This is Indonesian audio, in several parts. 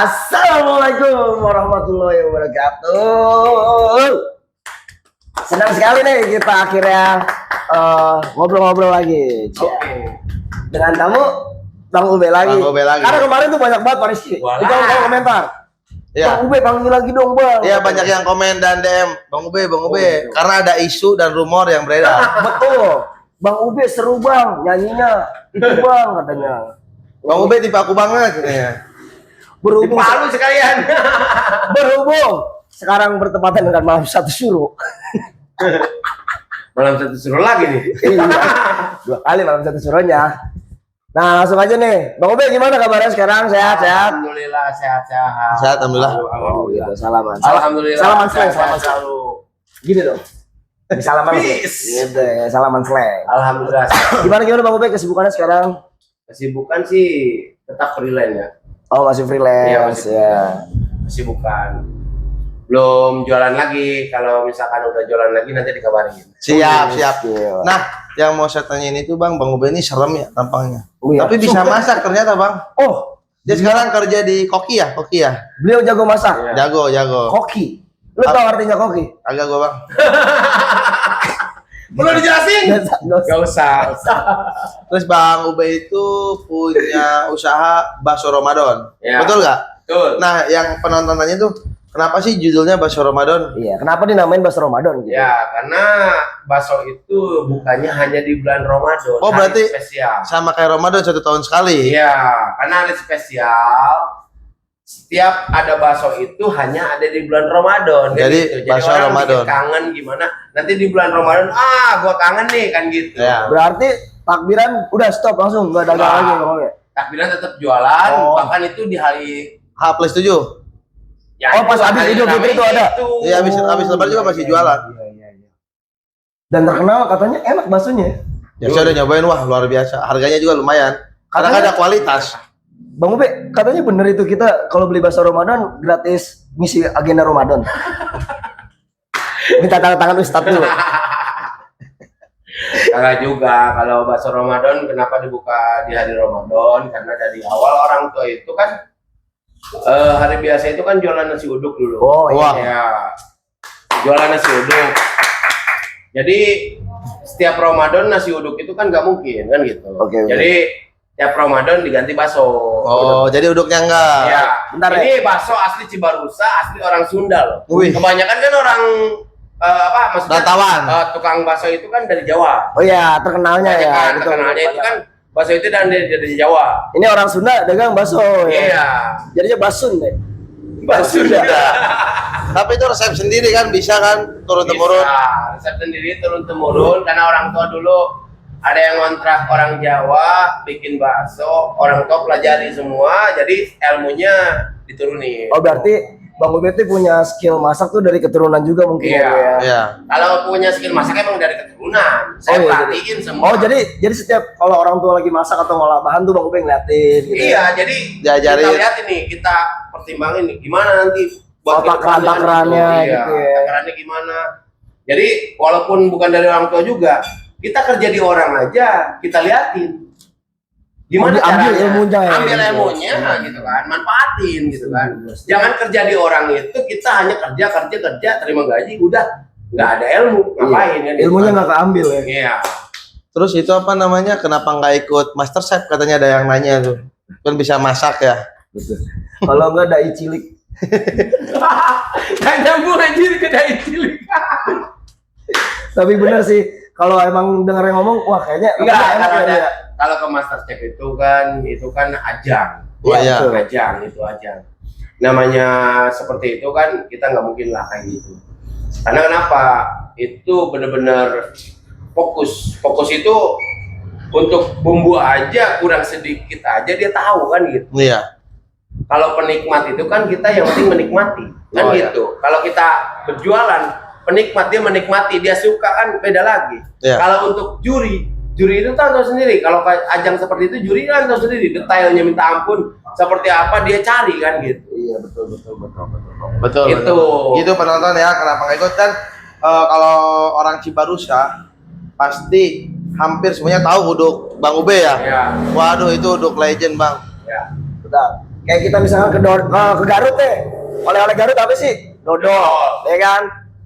Assalamualaikum warahmatullahi wabarakatuh. Senang sekali nih kita akhirnya ngobrol-ngobrol lagi. Dengan tamu Bang Ube lagi. Karena kemarin tuh banyak banget Pak Rizky. Di kolom komentar. Ya. Bang Ube panggil lagi dong Bang. Iya, banyak yang komen dan DM Bang Ube. Karena ada isu dan rumor yang beredar. Betul. Bang Ube seru Bang nyanyinya. Itu Bang katanya. Bang Ube tipe aku banget katanya. Berhubung Palu sekalian. berhubung sekarang bertepatan dengan malam satu suruh. Malam satu suruh lagi nih. Iya, 2 kali malam satu suruhnya. Nah langsung aja nih, Bang Ube gimana kabarnya sekarang? Sehat? Alhamdulillah sehat. Sehat, alhamdulillah. Gitu, salaman. Alhamdulillah. Salaman slang, salaman slang. selalu. Gini dong. Di salaman. Peace. Gitu ya, salaman slang. Alhamdulillah. Gimana Bang Ube kesibukannya sekarang? Kesibukan sih tetap freelance ya. Oh masih freelance ya. Kesibukan. Belum jualan lagi. Kalau misalkan udah jualan lagi nanti dikabarin. Siap. Iya. Nah, yang mau saya tanyain itu Bang Ube ini serem ya tampangnya. Oh, iya. Tapi bisa masak ternyata Bang. Oh, Dia sekarang kerja di Koki ya? beliau jago masak. Iya. Jago. Koki. Lu tau artinya koki? Agak gua Bang. Perlu dijelasin? Gak usah. Terus Bang Ube itu punya usaha bakso Ramadan. Ya. Betul nggak? Betul. Nah, yang penonton tanya tuh kenapa sih judulnya bakso Ramadan? Iya, kenapa dinamain bakso Ramadan gitu? Ya, karena bakso itu bukannya hanya di bulan Ramadan. Oh, berarti hari spesial. sama kayak Ramadan 1 tahun sekali. Iya, karena hari spesial. Setiap ada bakso itu hanya ada di bulan Ramadan. Jadi, gitu. bakso orang Ramadan. bikin kangen gimana? Nanti di bulan Ramadan, gua kangen nih kan gitu. Ya. Berarti takbiran udah stop langsung, nggak dagang lagi Bang Ube? Takbiran tetap jualan, Oh. bahkan itu di hari H+7. ya Oh, pas itu habis hari Idul Fitri itu ada? Iya, habis lebaran juga masih jualan. Iya. Dan terkenal katanya enak baksonya. Ya saya udah nyobain, wah luar biasa. Harganya juga lumayan. Karena Katanya- ada kualitas. Bang Ube, katanya bener itu kita kalau beli bakso Ramadan gratis ngisi agenda Ramadan. Minta tanda tangan Ustadz dulu. Karena juga kalau bakso Ramadan kenapa dibuka di hari Ramadan? Karena dari awal orang tua itu kan hari biasa itu kan jualan nasi uduk dulu. Oh Wah. iya. Ya, jualan nasi uduk. Jadi setiap Ramadan nasi uduk itu kan nggak mungkin kan gitu. Oke. Jadi tiap Ramadan diganti bakso. Oh, jadi uduknya enggak. Ya, Bentar ini bakso asli Cibarusa, asli orang Sunda loh. Wih. Kebanyakan kan orang maksudnya Rantauan. tukang bakso itu kan dari Jawa. Oh iya, terkenalnya ya. Kebanyakan Betul, terkenalnya betul, itu kan bakso itu dari Jawa. Ini orang Sunda dagang bakso ya. Iya. Jadinya basun deh. Bakso Sunda. Tapi itu resep sendiri kan, bisa kan turun temurun. Resep sendiri turun temurun karena orang tua dulu ada yang ngontrak orang Jawa bikin bakso, orang tua pelajari semua, jadi ilmunya diturunin. Oh berarti Bang Ube tuh punya skill masak tuh dari keturunan juga mungkin Iya. ya. Iya. Kalau punya skill masak emang dari keturunan. Saya Oh, iya, perhatiin semua. Oh jadi setiap kalau orang tua lagi masak atau ngolah bahan tuh Bang Ube ngeliatin gitu. Iya, jadi Diajarin. kita lihat ini, kita pertimbangin nih gimana nanti Oh, takaran-takarannya iya, gitu ya. takarannya gimana. Jadi walaupun bukan dari orang tua juga, kita kerja di orang aja, kita lihatin gimana Oh, diambil caranya, ilmunya ya, ambil gitu. ilmunya gitu kan, manfaatin gitu kan. Jangan kerja di orang itu, kita hanya kerja, terima gaji, udah nggak ada ilmu, ngapain kan? Ilmunya nggak keambil ya. Iya. Terus itu apa namanya? Kenapa nggak ikut MasterChef? Katanya ada yang nanya tuh. Kan bisa masak ya. Kalau nggak dai cilik. Gak nyambung anjir ke dai cilik. Tapi bener sih kalau emang denger yang ngomong, wah kayaknya Enggak, enak kalau ya, ada, dia. kalau ke MasterChef itu kan ajang. Oh, iya. betul. Ajang itu ajang. Namanya seperti itu kan kita nggak mungkin lah kayak gitu. Karena kenapa? Itu benar-benar fokus. Fokus itu untuk bumbu aja kurang sedikit aja dia tahu kan gitu. Iya. Kalau penikmat itu kan kita yang penting menikmati kan Oh, iya. gitu. Kalau kita berjualan penikmat dia menikmati dia suka kan beda lagi. Iya. Kalau untuk juri itu tahu sendiri. Kalau ajang seperti itu juri kan tahu sendiri detailnya minta ampun seperti apa dia cari kan gitu. Iya betul. Betul. Itu. Itu penonton ya, kenapa nggak ikut kan? Kalau orang Cibarusa pasti hampir semuanya tahu uduk Bang Ube ya. Ya. Waduh itu uduk legend Bang. Ya. Betul. Kayak kita misalkan ke Garut deh. Oleh-oleh Garut apa sih? Dodol, ya kan?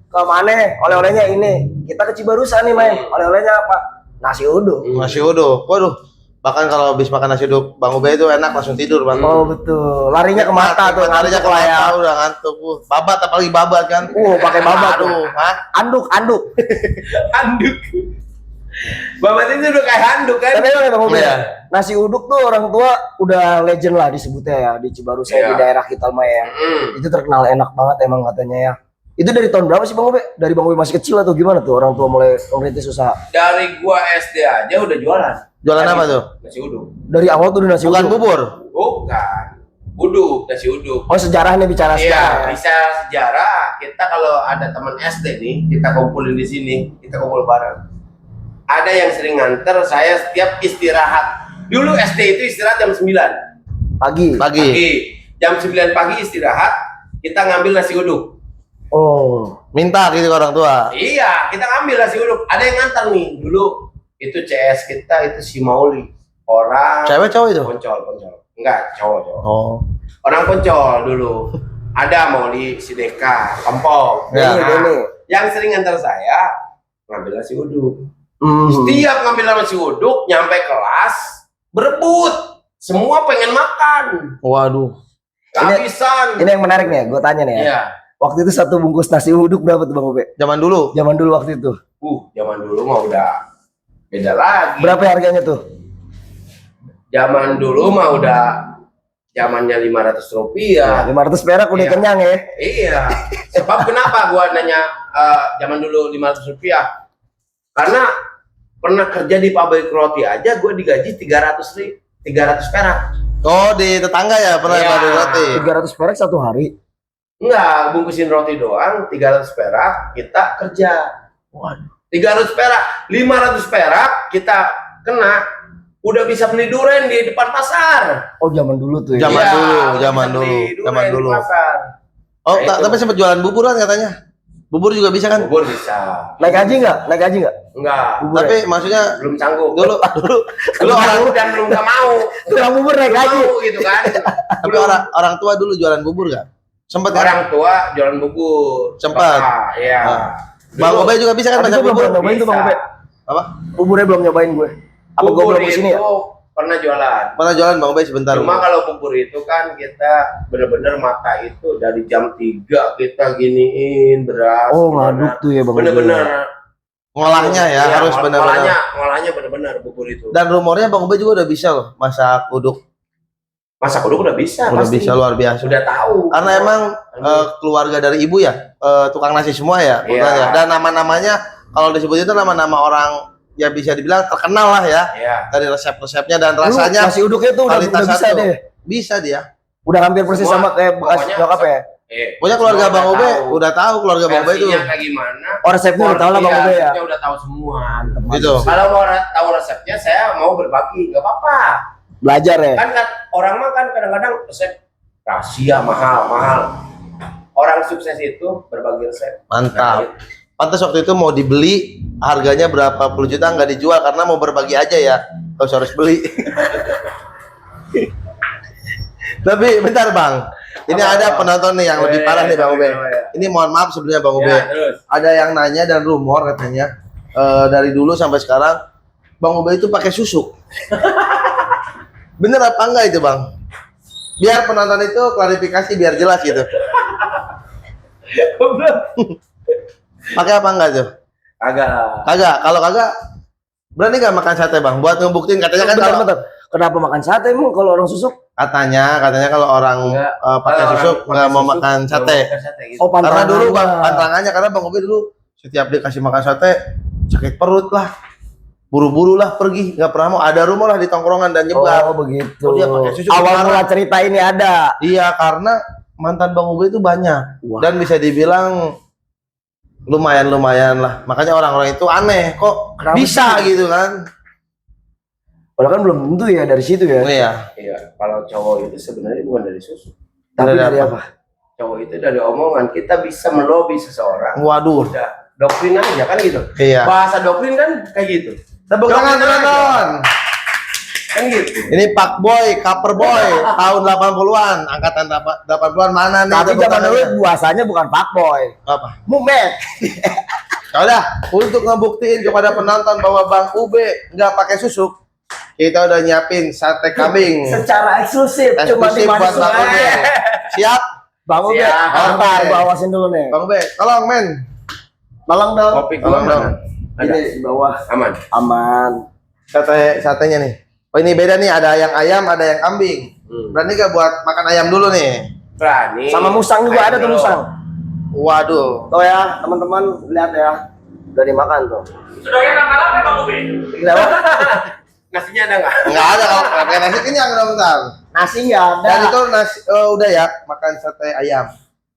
Ke mana? Oleh-olehnya ini. Kita ke Cibarusa nih main. Oleh-olehnya apa? Nasi uduk. Nasi uduk. Waduh. Bahkan kalau habis makan nasi uduk Bang Ube itu enak langsung tidur Bang. Oh betul. Larinya ke mata tuh. Larinya ke ngantuk lah ya. mata udah ngantuk. Babat apalagi babat kan. Pakai babat tuh. Aduh, hah? Anduk. Handuk. Babat itu udah kayak handuk kan? Tapi emang Bang Ube, Iya. nasi uduk tuh orang tua udah legend lah disebutnya ya di Cibarusa Iya. di daerah kita mah ya. Itu terkenal enak banget emang katanya ya. Itu dari tahun berapa sih Bang Ube? Dari Bang Ube masih kecil atau gimana tuh orang tua mulai merintis usaha? Dari gua SD aja udah jualan. Jualan apa tuh? Nasi uduk. Dari awal tuh udah nasi Bukan uduk. bubur. Bukan. Uduk, nasi uduk. Oh sejarah nih bicara Iya, sejarah. bisa sejarah. Kita kalau ada teman SD nih, kita kumpulin di sini, kita kumpul bareng. Ada yang sering nganter saya setiap istirahat. Dulu SD itu istirahat jam 9 Pagi. Pagi. pagi. Jam 9 pagi istirahat, kita ngambil nasi uduk. Oh. Minta gitu ke orang tua. Iya, kita ngambil nasi uduk. Ada yang nganter nih. Dulu itu CS kita itu si Mauli. Orang Cewek cowok itu? Poncol. Enggak, cowok. Oh. Orang Poncol dulu. Ada Mauli, si Deka, Kempong. Ya. Ini. Yang sering nganter saya ngambil nasi uduk. Hmm. Setiap ngambil nasi uduk, nyampe kelas, berebut. Semua pengen makan. Waduh. Kehabisan. Ini yang menarik nih, gue tanya nih ya. Iya. Waktu itu satu bungkus nasi uduk berapa tuh Bang Ube? Zaman dulu. Zaman dulu waktu itu. Zaman dulu mah udah beda lagi. Berapa harganya tuh? Zaman dulu mah udah zamannya 500 rupiah. 500 perak udah Iya. kenyang ya. Iya. Sebab kenapa gua nanya zaman dulu 500 rupiah? Karena pernah kerja di pabrik roti aja gua digaji 300 perak. Oh di tetangga ya pernah Iya. padu roti. 300 perak satu hari. Enggak, bungkusin roti doang 300 perak kita kerja. Waduh. 300 perak, 500 perak kita kena udah bisa beli duren di depan pasar. Oh zaman dulu tuh ya. Zaman Iya, dulu, udah zaman bisa beli dulu, duren zaman di dulu. pasar. Oh, Nah, itu. tapi sempat jualan bubur kan katanya. Bubur juga bisa kan? Bubur bisa. Naik haji nggak? Naik haji nggak? Enggak, Bubur Tapi maksudnya belum sanggup. dulu Belum orang mau dan belum gak mau. Tukang bubur naik Belum haji. mau gitu kan. tapi Belum. orang tua dulu jualan bubur gak? Sempat kan? Orang tua jualan bubur. Sempat. Bapak, iya. Ah. Bang Dulu Obe juga bisa kan Tapi masak gue belum bubur? pernah nyobain tuh Bang bisa. Ube. Apa? Buburnya belum nyobain gue. Apa gue Bubur belum kesini ya? itu pernah jualan. Pernah jualan Bang Obe sebentar. Cuma kalau bubur itu kan kita bener-bener mata itu dari jam 3 kita giniin beras. Oh ngaduk tuh ya Bang Ube. Bener-bener Ngolahnya ya, Iya, harus benar-benar. ngolahnya bener-bener bubur itu. Dan rumornya Bang Obe juga udah bisa loh masak uduk. Masak uduk udah bisa Udah pasti. bisa luar biasa. Sudah tahu. Karena emang keluarga dari ibu ya, tukang nasi semua ya, Iya. kebetulan ya. Dan nama-namanya kalau disebut itu nama-nama orang ya bisa dibilang terkenal lah ya Iya. dari resep-resepnya dan Lu rasanya nasi uduknya tuh udah kualitas bisa satu. deh. Bisa dia. Udah hampir persis Semua, sama kayak bekas pokoknya nyokap ya. Pokoknya keluarga semua Bang Obe tahu. udah tahu keluarga Bang Obe itu. Versinya kayak gimana? Oh resepnya udah tahu lah Bang Iya, Ube ya. resepnya udah tahu semua. Gitu. Kalau mau tahu resepnya saya mau berbagi, nggak apa-apa. Belajar ya. Kan orang mah kan kadang-kadang resep rahasia mahal. Orang sukses itu berbagi resep. Mantap. Nah, Pantas waktu itu mau dibeli harganya berapa puluh juta nggak dijual karena mau berbagi aja ya. Harus beli. Tapi bentar Bang. Ini Apa? ada penonton nih yang lebih parah nih Bang Ube. Ini mohon maaf sebelumnya Bang Ube. Ya, terus. Ada yang nanya dan rumor katanya dari dulu sampai sekarang Bang Ube itu pakai susu. Bener apa enggak itu Bang? Biar penonton itu klarifikasi biar jelas gitu. Pakai apa enggak tuh? Agak. Kagak. Kalau kagak berani gak makan sate Bang? Buat ngebuktiin katanya kan kalau Bentar. Kenapa makan sate emang kalau orang susuk? katanya kalau orang Enggak. pakai Kalau susu orang nggak pakai mau susu, makan nggak sate. mau makan sate gitu. Oh Karena pantangan. dulu Bang, pantangannya karena Bang Obe dulu setiap dikasih makan sate sakit perut lah. Buru-buru lah pergi, nggak pernah mau ada rumah lah di tongkrongan dan nyebar. Oh begitu. Oh, dia pakai susu Awal kemarin. mula cerita ini ada. Iya, karena mantan Bang Ube itu banyak Wah. dan bisa dibilang lumayan lah. Makanya orang-orang itu aneh kok Kenapa bisa sih? gitu kan? Padahal kan belum tentu ya dari situ ya. Oh, iya. Iya, kalau cowok itu sebenarnya bukan dari susu. Tapi Dari dari apa? apa? Cowok itu dari omongan kita bisa melobi seseorang. Waduh. Udah doktrin aja kan gitu. Iya. Bahasa doktrin kan kayak gitu. Tepuk tangan penonton. Kan gitu. Ini Pak Boy, Cover Boy, tahun 80-an, angkatan 80-an mana nih? Tapi tepuk zaman dulu tangannya? puasanya bukan fuckboy. Apa? Mumet. Ya udah, untuk ngebuktiin kepada penonton bahwa Bang Ube nggak pakai susuk, kita udah nyiapin sate kambing. Secara eksklusif cuma di Eksklusif buat Manis Bang Ube. Siap? Bang Ube, Siap. antar bawasin dulu nih. Bang Ube, tolong men. Tolong dong. Kopi Tolong gua dong. mana? Ada. Ini di bawah. Aman. Aman. Satenya nih. Oh ini beda nih, ada yang ayam, ada yang kambing. Berani gak buat makan ayam dulu nih? Berani. Sama musang juga ada tuh Ayo. musang. Waduh. Tuh ya, teman-teman lihat ya. Udah dimakan tuh. Sudah ya nggak apa Bang Ube? Lewat. Nasinya ada nggak? Nggak ada kalau pakai nasi ini yang bentar. Nasi nggak ada. Dan itu nasi udah ya makan sate ayam.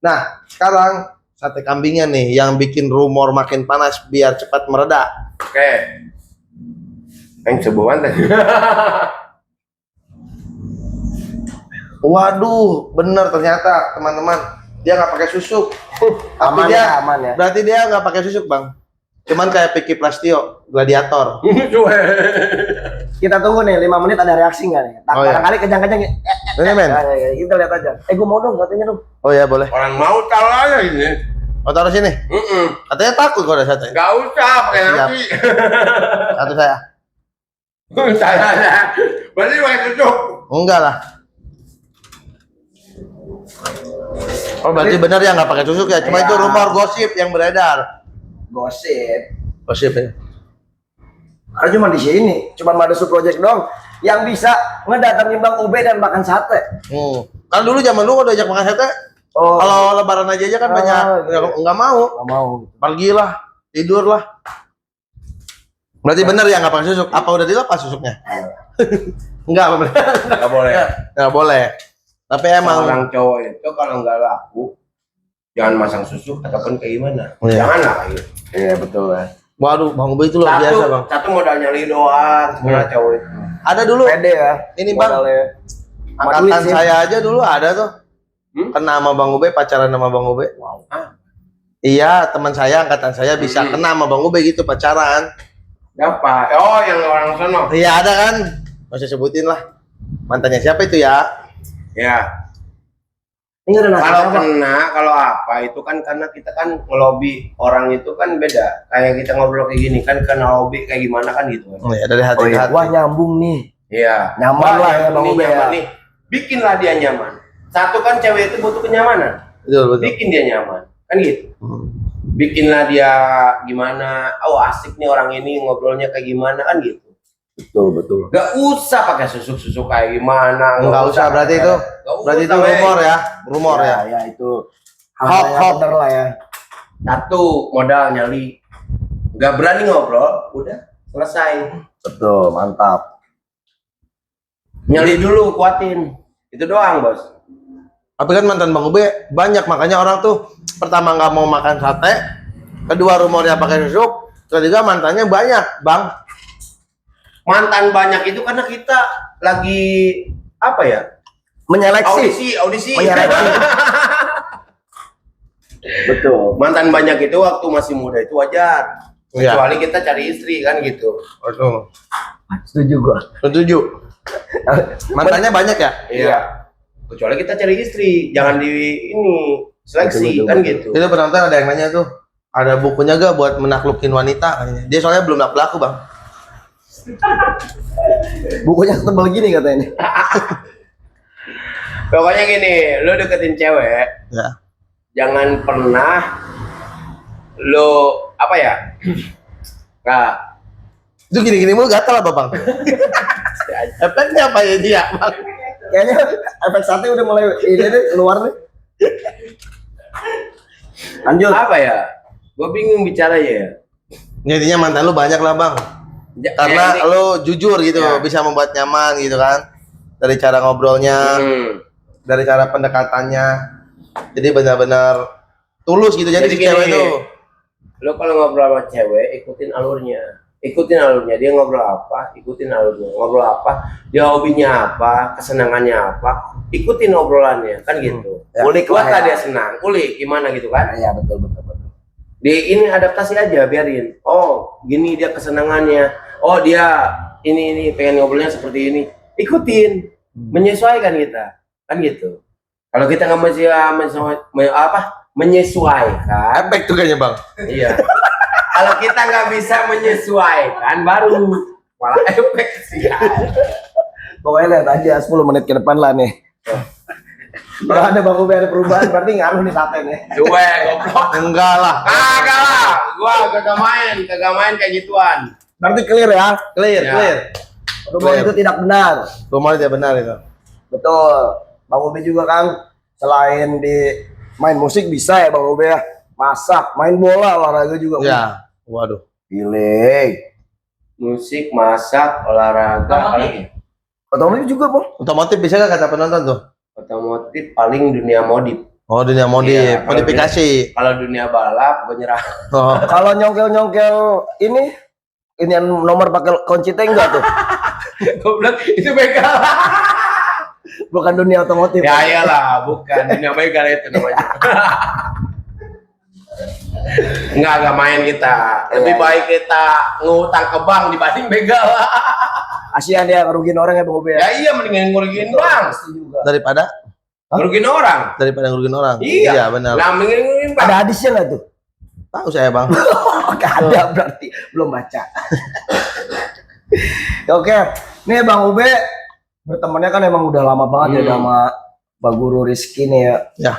Nah sekarang sate kambingnya nih yang bikin rumor makin panas biar cepat mereda. Oke. Yang sebuahan tadi. Waduh, bener ternyata teman-teman dia nggak pakai susuk. Tapi Aman dia ya, aman ya. berarti dia nggak pakai susuk bang. Cuman kayak Vicky Plastio, gladiator. Kita tunggu nih 5 menit ada reaksi nggak nih? Oh, iya. Barangkali kejang-kejang. Ini men. Ya, kita lihat aja. Gue mau dong katanya dong. Oh ya boleh. Orang mau tahu aja ini. Oh taruh sini. Katanya takut kalau ada sate. Gak usah pakai Siap. nasi. Satu saya. Saya. Berarti pakai susuk. Enggak lah. Oh berarti benar ya nggak pakai susuk ya? Cuma Iya. itu rumor gosip yang beredar. Gosip. Gosip ya. Karena cuma di sini, cuma Madesu Project dong yang bisa ngedatangin Bang Ube dan makan sate. Kan dulu zaman dulu udah ajak makan sate. Oh, Kalau lebaran aja kan Oh, banyak iya. nggak mau. nggak mau. Pergilah, tidur lah. Berarti benar ya nggak pakai susuk? Apa udah dilepas susuknya? Enggak, bener. Gak boleh. Nggak boleh. Tapi emang Orang cowok itu kalau nggak laku jangan masang susuk ataupun kayak gimana. Oh, iya. Jangan lah kayak gitu. Iya betul ya. waduh, Bang Ube itu luar biasa, Bang. Satu modal nyali doang sebenarnya cowok itu. Ada dulu Pede ya. ini, Bang. Modalnya. Angkatan Duit sih. saya aja dulu ada tuh. Kena sama Bang Ube, pacaran sama Bang Ube. Wow. Iya, teman saya angkatan saya bisa kena sama Bang Ube gitu pacaran. Siapa? Oh, yang orang sono. Iya ada kan? Nggak usah sebutin lah. Mantannya siapa itu ya? Ya. Ini udah nasi Kalau apa? kena, kalau apa itu kan karena kita kan ngelobi orang itu kan beda. Kayak kita ngobrol kayak gini kan kena lobby kayak gimana kan gitu. Oh iya, dari hati Oh ke iya, hati. wah nyambung nih. Iya. Nyaman Wah, lah ya, yang Bang ini Ube ya. nyaman nih. Bikinlah dia nyaman. Satu kan cewek itu butuh kenyamanan. Betul, betul. Bikin dia nyaman. Kan gitu. Hmm. Bikinlah dia gimana. Oh asik nih orang ini ngobrolnya kayak gimana kan gitu. Betul betul. Gak usah pakai susuk-susuk kayak gimana. Nggak usah, berarti itu berarti itu rumor ya, rumor ya. Ya itu Hop, hal yang hop. bener lah ya. Satu modal nyali. Gak berani ngobrol, udah selesai. Betul, mantap. Nyali dulu, kuatin. Itu doang, Bos. Tapi kan mantan Bang Ube banyak, makanya orang tuh pertama nggak mau makan sate, kedua rumornya pakai susuk, ketiga mantannya banyak, Bang. Mantan banyak itu karena kita lagi apa ya? Menyeleksi. Audisi. Menyeleksi. Betul. Mantan banyak itu waktu masih muda itu wajar. Iya. Kecuali kita cari istri kan gitu. Betul. Setuju gua. Setuju. Mantannya banyak ya? Iya. Kecuali kita cari istri, jangan di ini seleksi Betul, kan betul. gitu. Itu penonton ada yang nanya tuh, ada bukunya gak buat menaklukin wanita? Katanya. Dia soalnya belum laku-laku, Bang. Bukunya tebal gini katanya. Pokoknya gini, lu deketin cewek, Ya. jangan pernah lu apa ya? Nah, Itu gini-gini mulu gatal apa, Bang? Efeknya apa ya dia, Bang? Kayaknya efek sate udah mulai ini nih keluar nih. Lanjut. apa ya? Gue bingung bicara ya. Intinya mantan lu banyak lah, Bang. Karena Ya, ini- lu jujur gitu, Ya. bisa membuat nyaman gitu kan. Dari cara ngobrolnya, dari cara pendekatannya. Jadi benar-benar tulus gitu. Jadi, si Jadi cewek gini, itu. lo kalau ngobrol sama cewek, ikutin alurnya. Ikutin alurnya, dia ngobrol apa, ikutin alurnya. Ngobrol apa, dia hobinya apa, kesenangannya apa, ikutin obrolannya, kan gitu. Ya, ulik lah Buatlah ya. dia senang, ulik gimana gitu kan. Iya betul betul betul. Di ini adaptasi aja, biarin. Oh, gini dia kesenangannya. oh dia ini pengen ngobrolnya seperti ini, ikutin, menyesuaikan kita, kan gitu. Kalau kita nggak menyesuaikan, Efek tuh kayaknya bang. iya. Kalau kita nggak bisa menyesuaikan, baru malah efek sih. Pokoknya lihat aja 10 menit ke depan lah nih. Kalau ada Bang Ube ada perubahan berarti ngaruh nih Saten ya. Cuek, goblok. Enggak lah. Kagak lah, gua kagak main kayak gituan. Berarti clear ya. Clear, Ya. clear. Rumor itu tidak benar. Rumor tidak benar itu. Betul. Bang Ube juga kan selain di main musik bisa ya Bang Ube ya. Masak, main bola, olahraga juga. Ya, waduh. Gile. Musik, masak, olahraga, apalagi? Otomotif juga, Bang. Otomotif bisa gak kata penonton tuh? Otomotif paling dunia modif. Oh, dunia modif, Iya, kalau modifikasi. Kalau dunia balap, gue nyerah. Oh. Kalau nyongkel-nyongkel ini yang nomor pakai kunci teh enggak tuh? Goblok, itu begal. Bukan dunia otomotif. Ya iyalah, bukan dunia begal itu namanya. Enggak main kita. Lebih Iya. baik kita ngutang ke bank dibanding begal. Kasihan dia ngerugiin orang ya Bang Ube Ya ya. iya, mendingan ngerugiin bang. Pasti juga. Daripada Ngerugiin orang. ngerugiin orang. Iya, benar. Nah, mendingan ngerugiin bang. Ada hadisnya nggak tuh? Tahu saya bang. Gak ada berarti belum baca. Oke, nih Bang Ube bertemannya kan emang udah lama banget ya sama Pak Guru Rizky nih ya. Ya.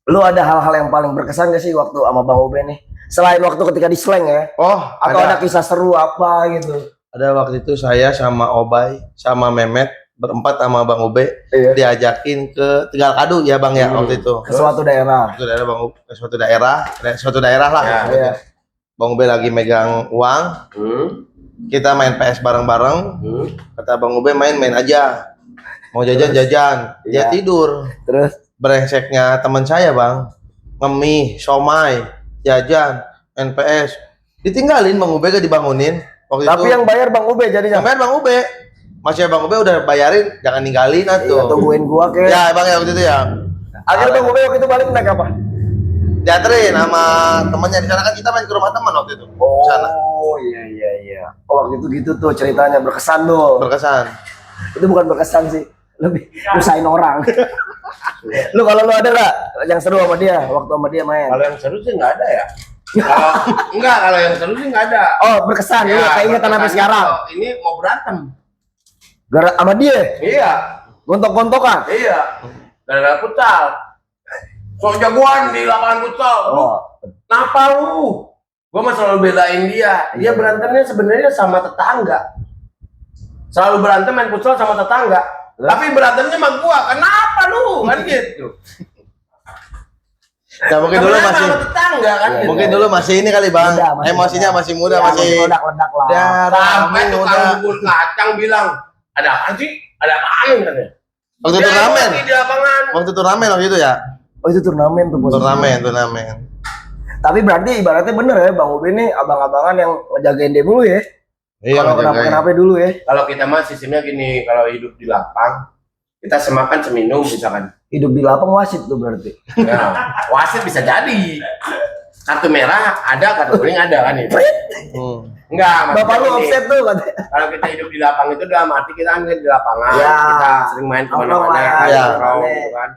Lu ada hal-hal yang paling berkesan gak sih waktu sama Bang Ube nih? Selain waktu ketika di slang ya, Oh, atau ada kisah seru apa gitu? Ada waktu itu saya sama Obay sama Mehmet berempat sama Bang Ube Iya. diajakin ke Tegal Kadu ya bang ya waktu itu. Ke suatu daerah. Suatu daerah bang Ube, ke suatu daerah lah. Ya, iya. Bang Ube lagi megang uang, kita main PS bareng-bareng. Kata Bang Ube main aja, mau jajan, dia Iya. tidur. Terus Brengseknya teman saya bang, ngemih, somai, jajan, NPS, ditinggalin Bang Ube gak dibangunin. Waktu tapi itu yang bayar Bang Ube jadinya. yang bayar Bang Ube, masih Bang Ube udah bayarin, jangan ninggalin Iya, atuh. tungguin gua ke. Ya bang ya waktu itu ya. Akhirnya Bang Ube waktu itu balik naik apa? Dianterin sama temennya di sana kan kita main ke rumah teman waktu itu. Di sana. Oh iya. Oh waktu itu gitu tuh ceritanya berkesan tuh. Berkesan. Itu bukan berkesan sih, lebih nyusahin orang. Lu kalau lu ada nggak yang seru sama dia waktu sama dia main? Kalau yang seru sih nggak ada ya. Kalau yang seru sih nggak ada. Oh berkesan, lu keingetan sampai sekarang. Ini mau berantem. Gara sama dia, Iya, gontok-gontokan. iya. Gara-gara futsal. Sok jagoan di lapangan futsal. Oh, Kenapa lu? Gua mah selalu belain dia. Dia berantemnya sebenarnya sama tetangga. Selalu berantem main futsal sama tetangga. Tapi berantemnya sama gua. Kenapa lu? Kan gitu. Ya mungkin dulu Sebenarnya masih sama tetangga kan gitu. mungkin dulu masih ini kali bang, Muda, masih emosinya muda. masih muda, ya, masih ledak-ledak lah. Sampai muda. tukang bubur kacang bilang, ada apaan sih? Ada apaan katanya? Waktu Dia turnamen, emosi di lapangan. waktu turnamen waktu itu ya, Oh itu turnamen tuh bos. turnamen. Tapi berarti ibaratnya bener ya Bang Ube nih abang-abangan yang ngejagain dia dulu ya. Iya, Kalau ngejagain. kenapa dulu ya. Kalau kita mah sistemnya gini, kalau hidup di lapang, kita semakan seminum misalkan. Hidup di lapang wasit tuh berarti. Nah, wasit bisa jadi. Kartu merah ada, kartu kuning ada kan itu. Enggak, maksudnya Bapak lu gini, offset tuh katanya. kalau kita hidup di lapang itu dalam arti kita kan di lapangan, Ya. kita sering main kemana-mana, Nongkrong lah, kan, ya. nongkrong, gitu kan.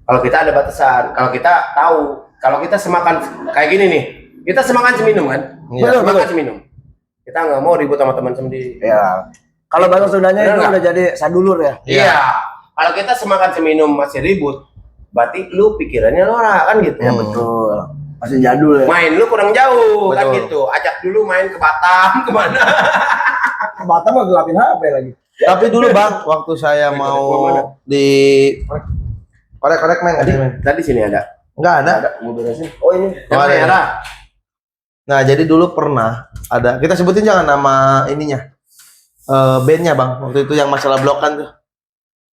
Kalau kita ada batasan, kalau kita tahu, kalau kita semakan kayak gini nih, kita semakan seminum kan, Iya. kita semakan seminum. Kita nggak mau ribut sama teman sendiri. Ya. Kalau bahasa Sundanya Bener itu nggak? udah jadi sadulur ya. Iya. Kalau kita semakan seminum masih ribut, berarti lu pikirannya norak kan gitu. Ya betul. Masih jadul ya. Main lu kurang jauh kan Betul. gitu. Ajak dulu main ke Batam kemana? Batam mau gelapin HP lagi. Tapi dulu bang, waktu saya mau di korek men, Tadi sini ada. nggak ada. Mau beresin. Oh ini. Yang Oh, ada. merah. Nah jadi dulu pernah ada, kita sebutin jangan nama ininya, bandnya bang. Waktu itu yang masalah blokan tuh.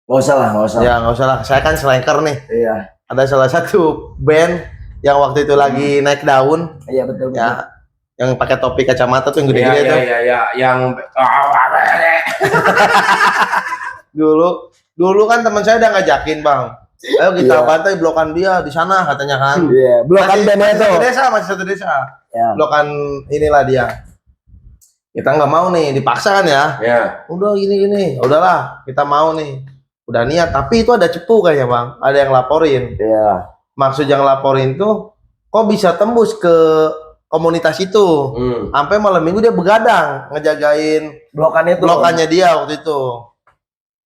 Nggak usah lah, nggak usah. Ya nggak usah lah, saya kan slanker nih. Iya. Ada salah satu band yang waktu itu lagi naik daun, Iya betul. betul. ya yang pakai topi kacamata tuh yang Iya gede-gede iya tuh. iya yang Dulu kan teman saya udah ngajakin bang, ayo kita Iya. bantai blokan dia di sana katanya kan. Iya. Blokan bandnya masih itu. satu desa. Ya. Blokan inilah dia. Kita nggak mau nih, dipaksa kan ya. Ya. Udah gini, udahlah kita mau nih. Udah niat, tapi itu ada cepu kayaknya bang. Ada yang laporin. Iya. Maksud yang laporin tuh, kok bisa tembus ke komunitas itu. Sampai malam minggu dia begadang ngejagain blokannya dia waktu itu.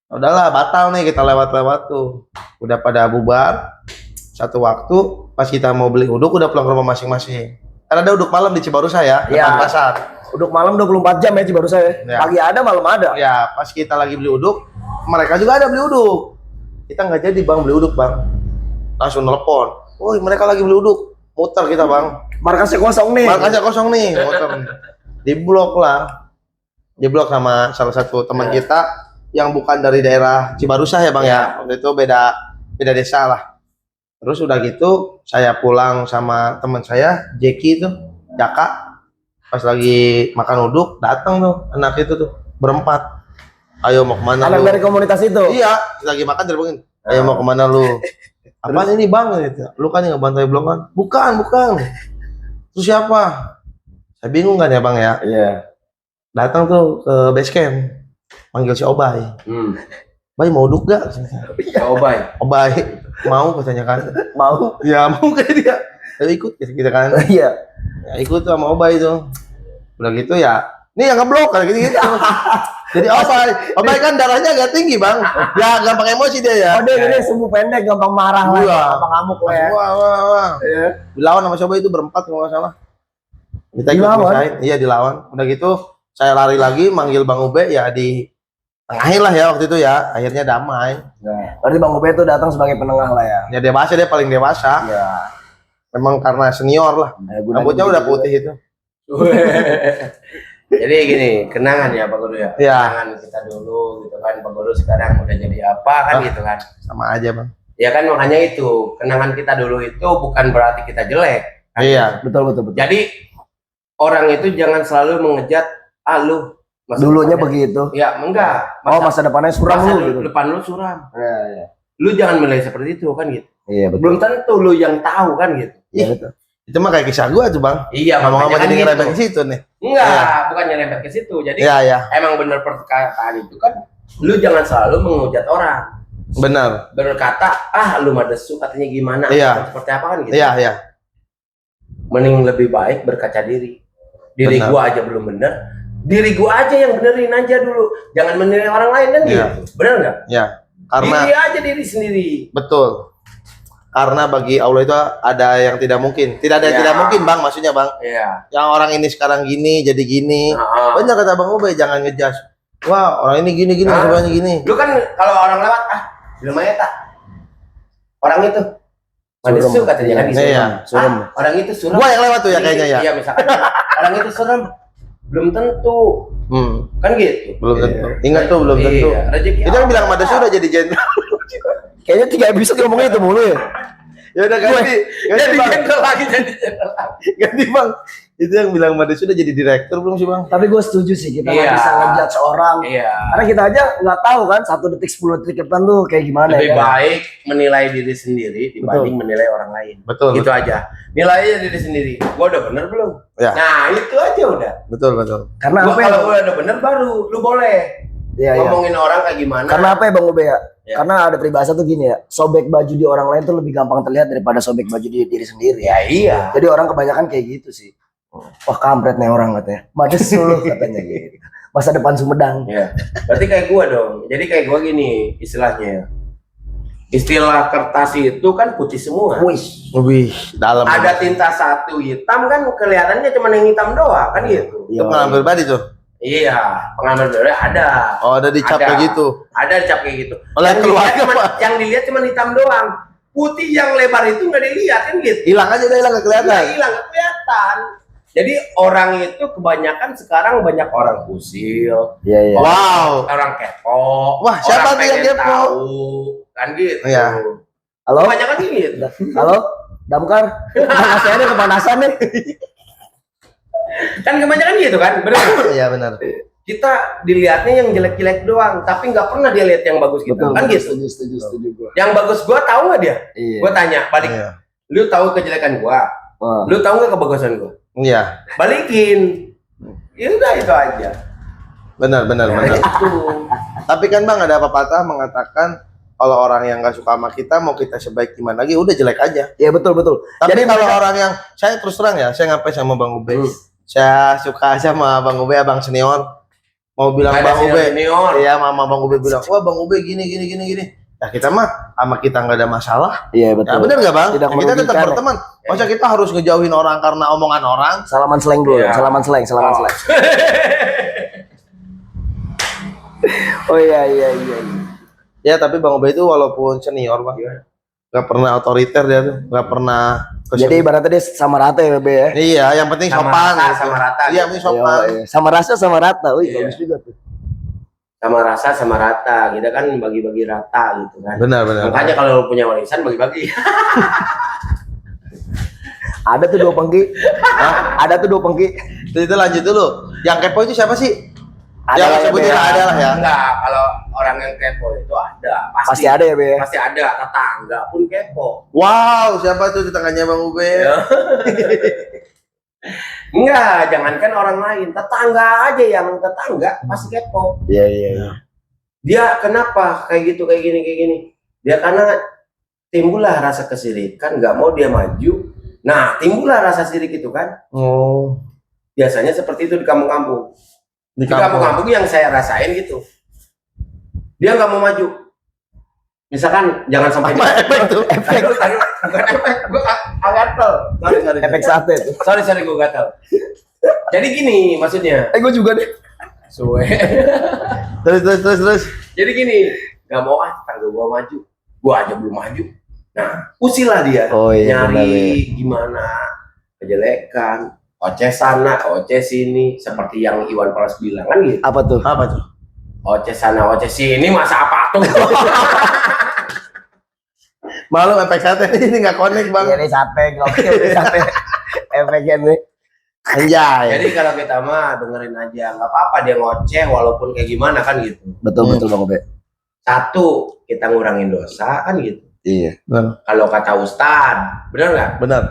Udahlah batal nih, kita lewat-lewat tuh. Udah pada bubar. Satu waktu pas kita mau beli uduk udah pulang ke rumah masing-masing. Karena ada uduk malam di Cibarusah ya, depan pasar. Uduk malam 24 jam ya baru saya. Ya. Pagi ada, malam ada. Ya, pas kita lagi beli uduk, mereka juga ada beli uduk. Kita nggak jadi bang beli uduk bang. Langsung nelpon. Woi, mereka lagi beli uduk. Muter kita bang. Markasnya kosong nih. Markasnya kosong nih, muter. Diblok lah. Diblok sama salah satu teman kita yang bukan dari daerah Cibarusah ya bang ya. Waktu itu beda desa lah. Terus udah gitu, saya pulang sama teman saya, Jeki itu, Jaka. Pas lagi makan uduk, datang tuh anak itu tuh berempat. Ayo mau kemana Anak lu? dari komunitas itu. Iya, lagi makan telepon. Ayo mau kemana lu? Apaan ini bang? Gitu. Lu kan yang bantai blok kan? Bukan. Terus siapa? Saya bingung kan ya bang ya. Iya. Datang tuh ke base camp, manggil si Obay. Bay mau uduk gak? Obay. Obay mau katanya kan? Mau? Ya mau kayak dia. Ayo ikut kita kan? Iya. Ya, ikut tuh sama Obay itu. Udah gitu ya, nih yang ngeblok kayak gitu. Jadi Obay kan darahnya agak tinggi bang. Ya gampang emosi dia ya. Oh dia ini sumbu pendek, gampang marah lah, Iya. gampang ngamuk lah ya. Wah. Iya. Dilawan sama Obay itu berempat kalau nggak salah. Kita ikut Dilawan? misahin. Iya dilawan. Udah gitu saya lari lagi manggil Bang Ube ya di tengahin lah ya waktu itu ya. Akhirnya damai. Nah, berarti Bang Ube itu datang sebagai penengah lah ya. Ya dewasa, dia paling dewasa. Iya. Memang karena senior lah. Rambutnya udah putih itu. Jadi gini, kenangan ya Pak Guru ya. Iya. Kenangan kita dulu gitu kan. Pak Guru sekarang udah jadi apa kan gitu kan. Sama aja bang. Ya kan makanya itu, kenangan kita dulu itu bukan berarti kita jelek. Kan? Iya. Betul. Jadi orang itu jangan selalu mengejat lu masa Dulunya depannya- begitu. Ya enggak. Masa depannya suram masa lu gitu. depan lu suram. Iya. Lu jangan menilai seperti itu kan gitu. Iya betul. Belum tentu lu yang tahu kan gitu. Iya betul. Itu mah kayak kisah gua tuh bang. Iya, Ngomong-ngomong makanya jadi kan ngerempet gitu. ke situ nih. Enggak, Iya. bukan nyerempet ke situ. Jadi Iya. emang bener perkataan itu kan, lu jangan selalu menghujat orang. Benar. Berkata, lu mah desu katanya gimana, Iya. atau seperti apa kan gitu. Iya. Mending lebih baik berkaca diri. Diri Benar. gua aja belum bener, diri gua aja yang benerin aja dulu. Jangan menilai orang lain kan Iya. gitu. Bener nggak? Iya. Karena Diri aja diri sendiri. betul. Karena bagi Allah itu ada yang tidak mungkin. Tidak ada yang Iya. tidak mungkin bang, maksudnya bang. Iya. Yang orang ini sekarang gini, jadi gini. Nah, Banyak kata Bang Ube, jangan ngejudge. Wah, orang ini gini, Hah? semuanya gini. lu kan kalau orang lewat, belum aja tak. Orang itu madesu Suram. katanya kan gitu. Iya, suram. Orang itu suram. Gua yang lewat tuh ya kayaknya ya. Iya, misalkan orang itu suram. Belum tentu. Kan gitu. Belum tentu. Ingat tuh belum tentu. Iya, rezeki Itu yang Allah. bilang Madesu udah jadi jenderal. Kayaknya 3 episode ngomongnya itu mulu ya. Ya udah ganti Jadi Bang. jenderal lagi jadi jenderal. Ganti Bang. Itu yang bilang Madesu udah jadi direktur belum sih Bang? Tapi gue setuju sih, kita nggak Iya. bisa ngejudge orang. Iya. Karena kita aja nggak tahu kan 1 detik 10 detik ke depan tuh kayak gimana Lebih ya. Kan? baik menilai diri sendiri dibanding menilai orang lain. Betul. Gitu aja. Nilainya diri sendiri. Gua udah bener belum? Ya. Nah, itu aja udah. Betul. Karena Gua apa ya? kalau gua udah bener baru lu boleh Iya. ngomongin orang kayak gimana. Karena apa ya Bang Ube ya? Ya. Karena ada peribahasa tuh gini ya, sobek baju di orang lain tuh lebih gampang terlihat daripada sobek baju di diri sendiri. Ya iya. Jadi orang kebanyakan kayak gitu sih. Wah kampret nih orang katanya. Mades dulu katanya gitu. Masa depan Sumedang. Ya. Berarti kayak gua dong. Jadi kayak gua gini istilahnya. Istilah kertas itu kan putih semua. Wih. Lebih dalam. Ada tinta satu hitam kan kelihatannya cuma yang hitam doang kan gitu. Itu pengalaman pribadi tuh. Iya, pengalaman berbeda ada. Oh, ada dicap Ada. kayak gitu. Ada dicap kayak gitu. Oleh Yang keluarga, dilihat cuman- Pak. yang dilihat cuma hitam doang. Putih yang lebar itu nggak dilihat kan gitu. Hilang aja udah hilang nggak kelihatan. Nggak hilang, nggak kelihatan. Jadi orang itu kebanyakan sekarang banyak orang kusil, Iya iya. Wow. orang kepo. Wah, siapa orang tuh yang pengen kepo? tahu, kan gitu. Iya. Halo? Kebanyakan gitu. Halo? Damkar? Masih ada kepanasan nih. Kan kebanyakan gitu kan, benar. Iya benar. Kita dilihatnya yang jelek-jelek doang, tapi nggak pernah dia lihat yang bagus kita. Kan gitu. Setuju gua. Yang bagus gua tahu nggak dia? Iya. Gua tanya, balik. Iya. Lu tahu kejelekan gua? Wah. Lu tahu nggak kebagusan gua? Iya. Balikin. Ya udah itu aja. Benar. Itu. Tapi kan Bang ada pepatah mengatakan kalau orang yang nggak suka sama kita mau kita sebaik gimana lagi udah jelek aja. Iya betul. Tapi Jadi kalau mereka- orang yang saya terus terang ya, saya ngapain sama Bang Ube. Saya suka sama Bang Ube, Abang senior. Mau bilang Ada Bang Ube. senior. Iya, mama Bang Ube bilang, "Wah, Bang Ube gini." Nah, kita mah sama kita nggak ada masalah. Iya Ya betul. bener nggak Bang? Tidak Ya, kita tetap merugikan, berteman. Masa kita harus ngejauhin orang karena omongan orang? Salaman slang dulu, Iya. salaman slang. Oh. Oh iya. Ya, tapi Bang Ube itu walaupun senior, Bang, nggak pernah otoriter dia tuh, nggak pernah Jadi ibaratnya dia sama rata ya, Be ya. iya, yang penting Sama sopan. rata, gitu. sama rata. Iya, penting sopan. Iya. Sama rasa sama rata. Wih, Iya. bagus juga tuh. Sama rasa sama rata. Kita kan bagi-bagi rata gitu kan. Benar. Makanya kalau lu punya warisan bagi-bagi. Ada tuh 2 pengki. Ada tuh 2 pengki. Itu lanjut dulu. Yang kepo itu siapa sih? Ada Yang lah ya, sebutin Be, ya. ada lah ya. Enggak, kalau orang yang kepo itu ada. Pasti ada ya, Be. Pasti ada. Tetangga pun kepo. Wow, siapa tuh tetangganya Bang Ube? Ya. Enggak, jangankan orang lain. Tetangga aja yang tetangga pasti kepo. Iya. Dia kenapa kayak gitu, kayak gini. Dia karena timbullah rasa kesirikan, nggak mau dia maju. Nah, timbullah rasa sirik itu kan. Oh, Biasanya seperti itu di kampung-kampung. di Di kampung-kampung yang saya rasain gitu. Dia nggak mau maju. Misalkan jangan sampai Apa efek tuh? Efek. Bukan efek, gue gatel. Sorry. Efek sate tuh. Sorry, gue gatel. Jadi gini maksudnya. Gue juga deh. Suwe. Terus. Jadi gini, nggak mau tangga gua maju. Gua aja belum maju. Nah, usilah dia. Oh iya, Nyari gimana kejelekan, oceh sana, oceh sini, seperti yang Iwan Fals bilang kan gitu. Apa tuh? Apa tuh? Oceh sana, oceh sini, masa apa tuh? Malu efek sate ini nggak connect Bang. Iya nih sate, gokil nih sate. Efeknya nih. Anjay. Jadi kalau kita mah dengerin aja, nggak apa-apa dia ngoceh walaupun kayak gimana kan gitu. Betul Bang Ube. Satu, kita ngurangin dosa kan gitu. Iya. Benar. Kalau kata Ustadz, benar nggak? Benar.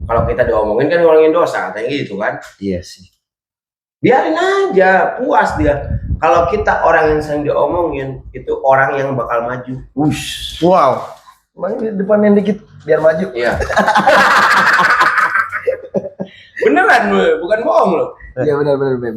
Kalau kita diomongin kan ngurangin dosa, katanya gitu kan. Iya sih. Biarin aja, puas dia. Kalau kita orang yang sering diomongin, itu orang yang bakal maju. Wush. Wow. Makanya depanin dikit biar maju. Iya. Beneran, bukan bohong loh. Iya benar Be.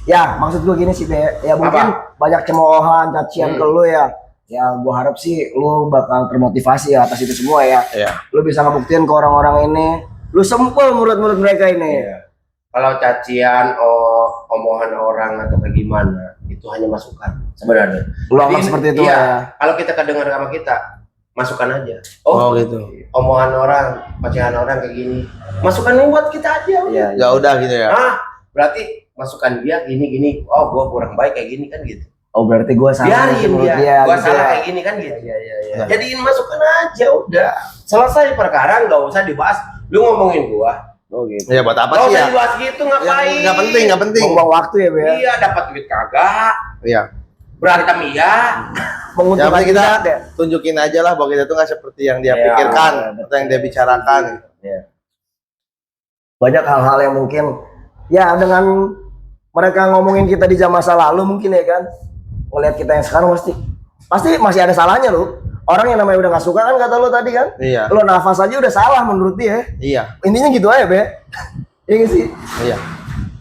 Ya, maksud gue gini sih Be. Ya mungkin banyak cemoohan, cacian ke lu ya. Ya gua harap sih lu bakal termotivasi ya atas itu semua ya. Iya. Lu bisa ngebuktiin ke orang-orang ini. Lu sempul mulut-mulut mereka ini. Iya. Kalau cacian, omongan orang atau kayak gimana, itu hanya masukan sebenarnya. Lu anggap Jadi, seperti itu iya, ya. Kalau kita kedengar sama kita, masukan aja. Oh, gitu. Omongan orang, cacian orang kayak gini, masukan buat kita aja. Udah. Iya. Ya udah gitu ya. Berarti masukan dia gini. Oh, gua kurang baik kayak gini kan gitu. Oh berarti gua salah Biarin menurut dia. Gua gitu salah ya. kayak gini kan gitu. Iya. Jadiin masukan aja udah. Selesai perkara, nggak usah dibahas. Lu ngomongin gua. Oh gitu. Ya buat apa Nggak sih usah ya? dibahas gitu, ngapain? Nggak penting. Buang waktu ya Be ya. Iya, dapat duit kagak. Iya. Berantem iya. Menguntungkan Yang penting kita kita deh. tunjukin aja lah bahwa kita tuh nggak seperti yang dia Iya, pikirkan betul. atau yang dia bicarakan. Banyak hal-hal yang mungkin ya dengan mereka ngomongin kita di zaman masa lalu mungkin ya kan. Ngelihat kita yang sekarang pasti masih ada salahnya loh. Orang yang namanya udah nggak suka kan kata lo tadi kan. Iya. Lo nafas aja udah salah menurut dia. Iya. Intinya gitu aja Be. Iya nggak sih. Iya.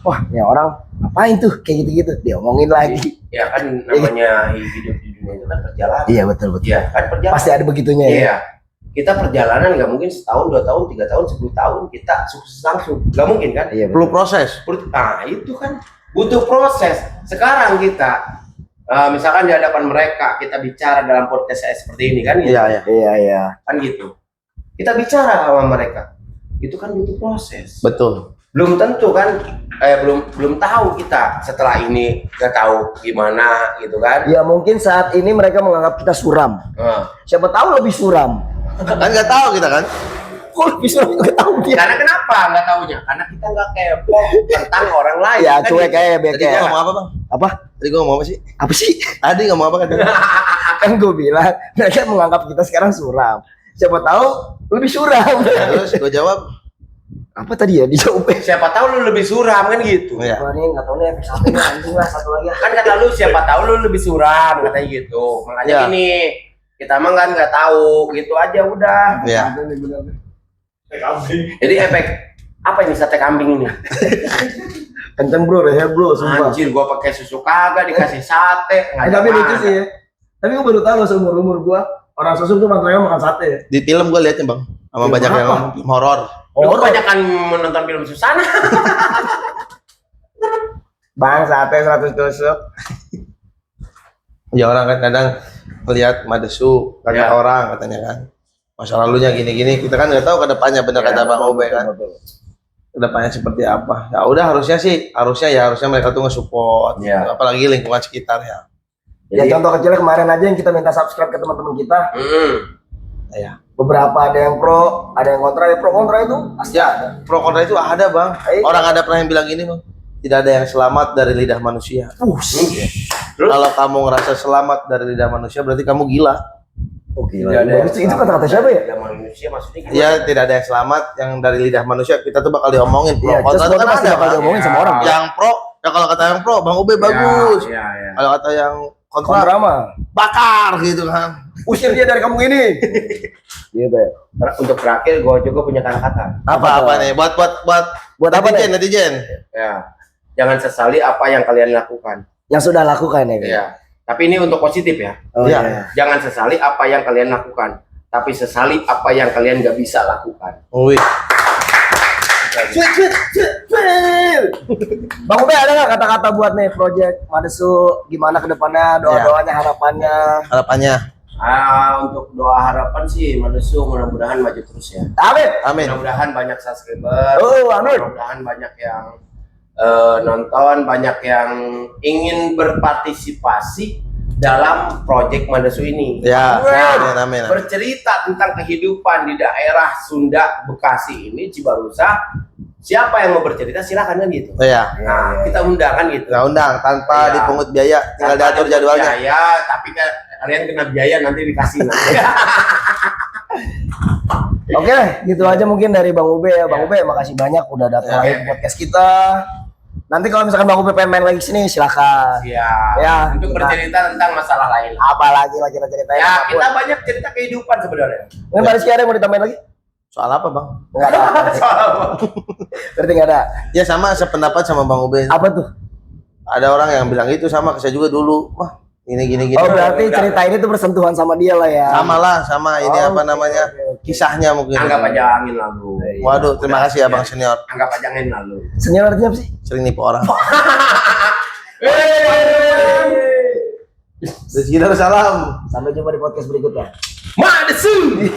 Wah ini orang ngapain tuh kayak gitu-gitu. Dia omongin lagi. Ya kan namanya hidup di dunia itu kan perjalanan. Iya betul. Iya, kan perjalanan. Pasti ada begitunya ya. Iya. Kita perjalanan nggak mungkin setahun, 2 tahun, 3 tahun, 10 tahun kita sukses langsung. Nggak mungkin kan? Iya Perlu betul. proses. Nah itu kan butuh proses. Sekarang kita misalkan di hadapan mereka kita bicara dalam podcast saya seperti ini kan gitu. Iya. Iya. Kan gitu. Kita bicara sama mereka. Itu kan butuh proses. Betul. Belum tentu kan belum tahu kita setelah ini nggak tahu gimana gitu kan. Ya mungkin saat ini mereka menganggap kita suram. Nah, Siapa tahu lebih suram. Kan nggak tahu kita kan. Kok lebih suram nggak tahu dia. karena kenapa nggak tahunya? Karena kita nggak kepo tentang orang lain. Ya kan cuek gitu. aja Tadi beke. gua ngomong apa bang? Apa? Tadi gua ngomong apa sih? Apa sih? Tadi ngomong apa kan? Kan gue bilang mereka menganggap kita sekarang suram. Siapa tahu lebih suram. Terus gua jawab. Apa tadi ya dijawab? Siapa tahu lu lebih suram kan gitu. Iya. Wah nih nggak tahu nih efek samping anjing lah satu lagi. Kan kata lu siapa tahu lu lebih suram katanya gitu. Makanya Iya. gini, kita mah kan nggak tahu, gitu aja udah. Iya. Jadi efek apa ini sate kambing ini? Kenceng bro, rehat bro, sumpah. Anjir, gua pakai susu kagak dikasih sate. Tapi lucu sih ya. Tapi gue baru tahu loh seumur gue orang susuk tuh mantranya makan sate. Di film gue liatnya bang, sama Film banyak yang apa? film horor. Lu kebanyakan menonton film Susana. Bang sate 100 tusuk. Ya orang kan kadang melihat Madesu banyak Ya. orang katanya kan. Masa lalunya gini-gini, kita kan nggak tahu ke depannya bener kata Bang Obe kan. Ke depannya seperti apa. Ya udah harusnya mereka tuh nge-support. Ya. Apalagi lingkungan sekitar ya. Ya contoh kecilnya kemarin aja yang kita minta subscribe ke teman-teman kita. Ya. Beberapa ada yang pro, ada yang kontra. Ya pro kontra itu pasti ada. Pro kontra itu ada bang. Orang ada pernah yang bilang gini bang, tidak ada yang selamat dari lidah manusia. Terus? Kalau kamu ngerasa selamat dari lidah manusia, berarti kamu gila. Oke, Tidak ada itu kata-kata siapa ya? Tidak manusia maksudnya gimana? Ya tidak ada yang selamat yang dari lidah manusia. Kita tuh bakal diomongin pro Iya, kontra terus itu kan pasti ada bakal bang. diomongin sama Ya. orang. Yang pro, ya kalau kata yang pro, Bang Ube bagus. Ya, ya. Kalau kata yang kontra, Kontra mah. bakar gitu kan. Usir dia dari kampung ini. Gitu ya. Untuk terakhir, gua juga punya kata-kata. Apa nih? Buat apa nih? netizen. Ya, jangan sesali apa yang kalian lakukan. Yang sudah lakukan ya. Kan? Ya. Tapi ini untuk positif ya. Oh, Iya. iya. Jangan sesali apa yang kalian lakukan, tapi sesali apa yang kalian nggak bisa lakukan. Wih. Bang Ube ada nggak kata-kata buat nih project Madesu gimana ke depannya, doa-doanya, harapannya? Harapannya. Untuk doa harapan sih, Madesu mudah-mudahan maju terus ya. Amin. Amin. Mudah-mudahan banyak subscriber. Oh, amin. Mudah-mudahan banyak yang nonton, banyak yang ingin berpartisipasi dalam project Madesu ini. Ya. Nah, Amin. bercerita tentang kehidupan di daerah Sunda, Bekasi ini, Cibarusah. Siapa yang mau bercerita silakan kan gitu. Ya. Nah, kita undang kan gitu. Kita undang tanpa Iya. dipungut biaya, tinggal Tanpa diatur ada jadwalnya. biaya, tapi kan kalian kena biaya nanti dikasih nanti. Oke, gitu aja mungkin dari Bang Ube ya. Bang Ube, makasih banyak udah datang Ya. lagi ke podcast kita. Nanti kalau misalkan Bang Ube pengen main lagi sini, silakan. Ya, Ya, untuk kita- bercerita tentang masalah lain. Apalagi lagi kita ceritain. Ya, apapun. kita banyak cerita kehidupan sebenarnya. Mungkin Pak Rizky ada yang mau ditambahin lagi? Soal apa bang? Enggak ada. Soal apa? Berarti enggak ada. Ya sama sependapat sama Bang Ube. Apa tuh? Ada orang yang bilang itu sama, saya juga dulu. Wah, gini. Oh, berarti cerita ini tuh bersentuhan sama dia lah ya. Sama lah, sama ini Oh, apa namanya oke. kisahnya mungkin. Anggap aja angin lalu. Waduh, terima kasih ya Bang Senior. Anggap aja angin lalu. Senior artinya apa sih? Sering nipu orang. Rizky Darussalam. Sampai jumpa di podcast berikutnya. Madesu.